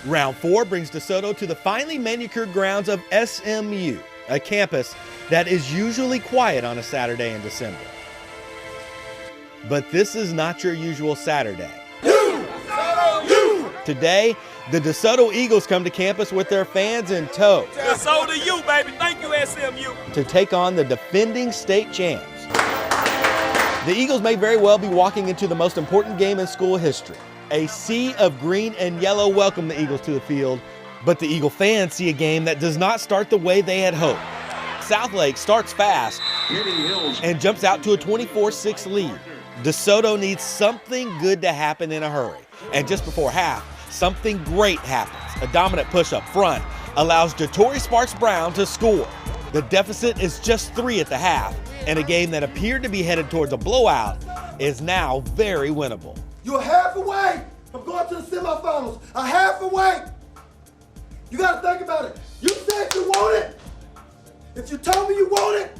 Round 4 brings DeSoto to the finely manicured grounds of SMU, a campus that is usually quiet on a Saturday in December. But this is not your usual Saturday. Today, the DeSoto Eagles come to campus with their fans in tow. DeSoto U, baby. Thank you, SMU. To take on the defending state champs. The Eagles may very well be walking into the most important game in school history. A sea of green and yellow welcome the Eagles to the field, but the Eagle fans see a game that does not start the way they had hoped. Southlake starts fast and jumps out to a 24-6 lead. DeSoto needs something good to happen in a hurry. And just before half, something great happens. A dominant push up front allows Jatori Sparks-Brown to score. The deficit is just 3 at the half, and a game that appeared to be headed towards a blowout is now very winnable. You're half away from going to the semifinals. A half away. You got to think about it. You said you want it. If you told me you want it,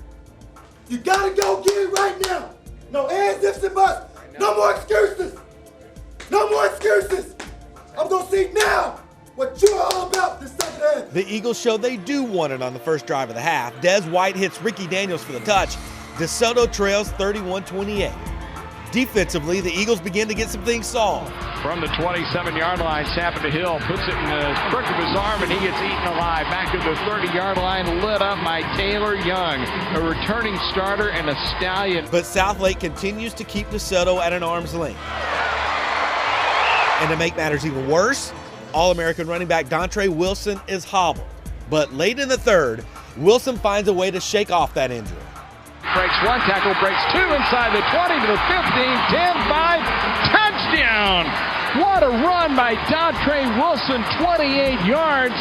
you got to go get it right now. No ands, ifs, and buts. No more excuses. No more excuses. I'm going to see now what you're all about this second half. The Eagles show they do want it on the first drive of the half. Des White hits Ricky Daniels for the touch. DeSoto trails 31-28. Defensively, the Eagles begin to get some things solved. From the 27-yard line, Sapper to Hill puts it in the crook of his arm, and he gets eaten alive. Back to the 30-yard line, lit up by Taylor Young, a returning starter and a stallion. But Southlake continues to keep DeSoto at an arm's length. And to make matters even worse, All-American running back Dontre Wilson is hobbled. But late in the third, Wilson finds a way to shake off that injury. Breaks one tackle, breaks two inside the 20 to the 15, 10-5, touchdown! What a run by Dontre Wilson, 28 yards.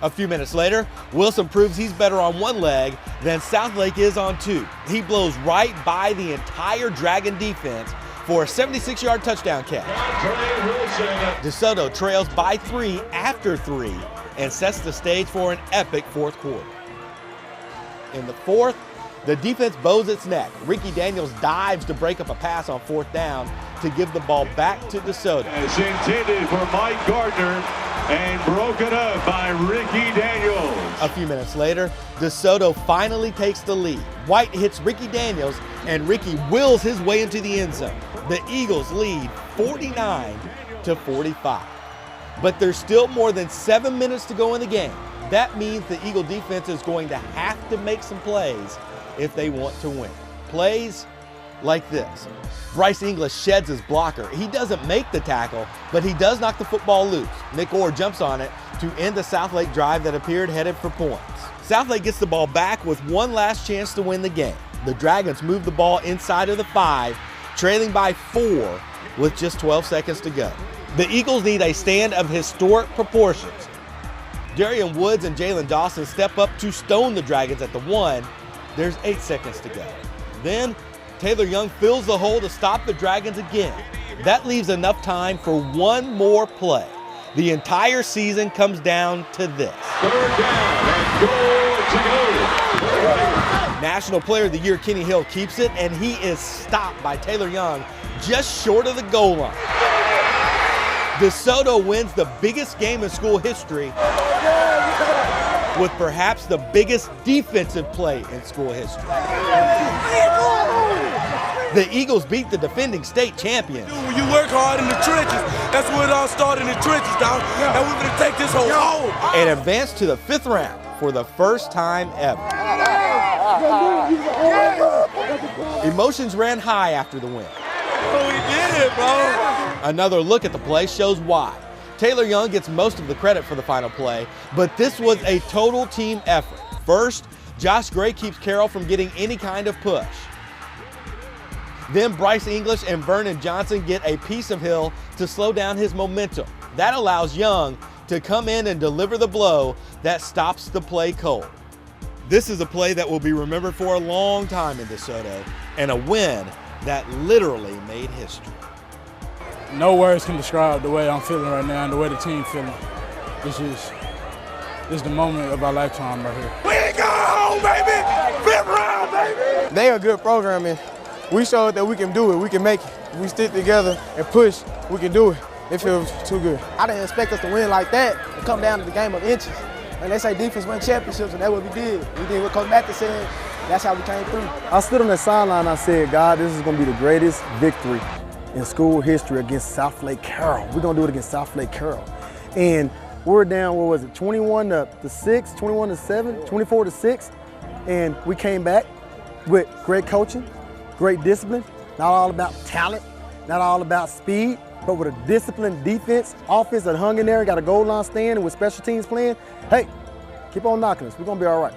A few minutes later, Wilson proves he's better on one leg than Southlake is on two. He blows right by the entire Dragon defense for a 76-yard touchdown catch. DeSoto trails by 3 after 3 and sets the stage for an epic fourth quarter. In the fourth, the defense bows its neck. Ricky Daniels dives to break up a pass on fourth down to give the ball back to DeSoto. It's intended for Mike Gardner and broken up by Ricky Daniels. A few minutes later, DeSoto finally takes the lead. White hits Ricky Daniels, and Ricky wills his way into the end zone. The Eagles lead 49-45. But there's still more than 7 minutes to go in the game. That means the Eagle defense is going to have to make some plays if they want to win. Plays like this. Bryce English sheds his blocker. He doesn't make the tackle, but he does knock the football loose. Nick Orr jumps on it to end the Southlake drive that appeared headed for points. Southlake gets the ball back with one last chance to win the game. The Dragons move the ball inside of the 5, trailing by 4 with just 12 seconds to go. The Eagles need a stand of historic proportions. Darian Woods and Jalen Dawson step up to stone the Dragons at the 1. There's 8 seconds to go. Then Taylor Young fills the hole to stop the Dragons again. That leaves enough time for one more play. The entire season comes down to this. Third down and goal to go. National Player of the Year Kenny Hill keeps it, and he is stopped by Taylor Young just short of the goal line. DeSoto wins the biggest game in school history with perhaps the biggest defensive play in school history. The Eagles beat the defending state champions. When you work hard in the trenches, that's where it all started, in the trenches, dog. And we're gonna take this whole home. And advance to the 5th round for the first time ever. Emotions ran high after the win. Oh, we did it, bro. Another look at the play shows why. Taylor Young gets most of the credit for the final play, but this was a total team effort. First, Josh Gray keeps Carroll from getting any kind of push. Then Bryce English and Vernon Johnson get a piece of Hill to slow down his momentum. That allows Young to come in and deliver the blow that stops the play cold. This is a play that will be remembered for a long time in DeSoto, and a win that literally made history. No words can describe the way I'm feeling right now and the way the team feeling. This is the moment of our lifetime right here. We ain't going home, baby. 5th round, baby. They are good programming. We showed that we can do it. We can make it. If we stick together and push, we can do it. It feels too good. I didn't expect us to win like that and come down to the game of inches. And they say defense win championships, and that's what we did. We did what Coach Mathis said. That's how we came through. I stood on that sideline and I said, God, this is going to be the greatest victory in school history against Southlake Carroll. We're going to do it against Southlake Carroll. And we're down, what was it, 21-6, 21-7, 24-6. And we came back with great coaching, great discipline, not all about talent, not all about speed, but with a disciplined defense, offense that hung in there and got a goal line stand and with special teams playing, hey, keep on knocking us. We're going to be all right.